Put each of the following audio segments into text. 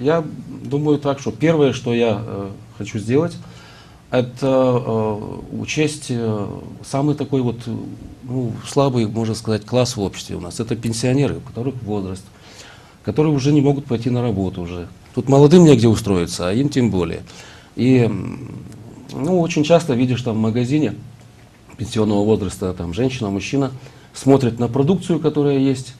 Я думаю так, что первое, что я хочу сделать, это учесть самый такой вот, ну, слабый, можно сказать, класс в обществе у нас. Это пенсионеры, у которых возраст, которые уже не могут пойти на работу уже. Тут молодым негде устроиться, а им тем более. И, ну, очень часто видишь там в магазине пенсионного возраста, там женщина, мужчина, смотрят на продукцию, которая есть,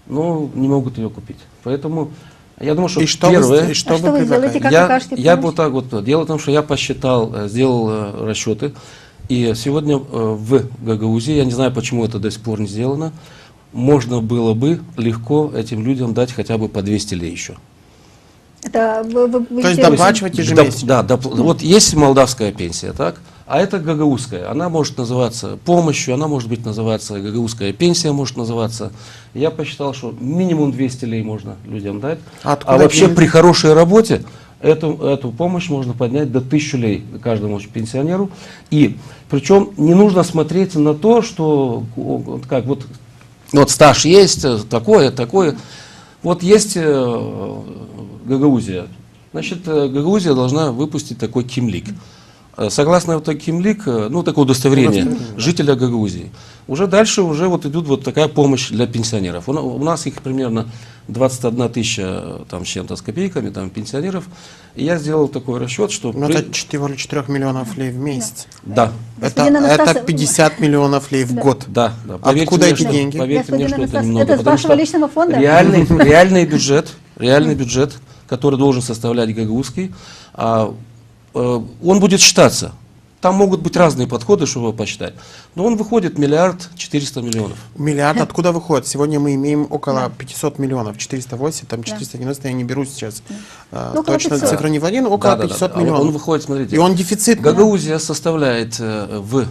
но не могут ее купить. Поэтому я думаю, что первое... Что вы делаете, как окажете я помощь? вот так вот. Дело в том, что я посчитал, сделал расчеты, и сегодня в Гагаузии, я не знаю, почему это до сих пор не сделано, можно было бы легко этим людям дать хотя бы по 200 лей еще. Это То есть доплачивать ежемесячно? Да, вот есть молдавская пенсия, так? А это гагаузская. Она может называться помощью, она может быть называться гагаузская пенсия, может называться. Я посчитал, что минимум 200 лей можно людям дать. А вообще при хорошей работе эту помощь можно поднять до 1000 лей каждому пенсионеру. И причем не нужно смотреть на то, что как вот стаж есть, такое. Вот есть Гагаузия. Значит, Гагаузия должна выпустить такой кимлик. Согласно вот кимлик, ну, такое удостоверение жителя Гагаузии. Уже дальше вот идет вот такая помощь для пенсионеров. У нас их примерно 21 тысяча там, с чем-то с копейками там, пенсионеров. И я сделал такой расчет, что... Ну, это 4 миллионов лей в месяц. Да. Это 50 миллионов лей в год. Да. Откуда эти деньги? Поверьте мне, что это немного. Это с вашего личного фонда? Реальный бюджет, который должен составлять гагаузский, он будет считаться. Там могут быть разные подходы, чтобы его посчитать. Но он выходит 1 400 000 000. Миллиард откуда выходит? Сегодня мы имеем около 500 миллионов. 408, там 490, я не беру сейчас точно цифру не владею, но около 500 миллионов. Он выходит, смотрите. И он дефицит. Гагаузия составляет в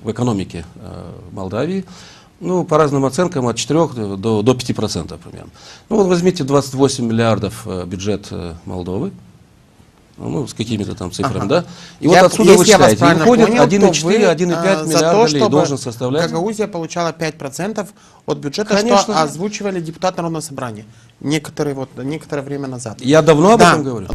экономике Молдавии, ну, по разным оценкам, от 4 до 5% примерно. Ну, вот возьмите 28 миллиардов бюджет Молдовы. Ну, с какими-то там цифрами, да? И вот отсюда вы считаете, и выходит 1,4-1,5 миллиарда лей должен составлять. Гагаузия получала 5% от бюджета, Конечно. что озвучивали депутаты Народного собрания некоторое время назад. Я давно об этом говорю.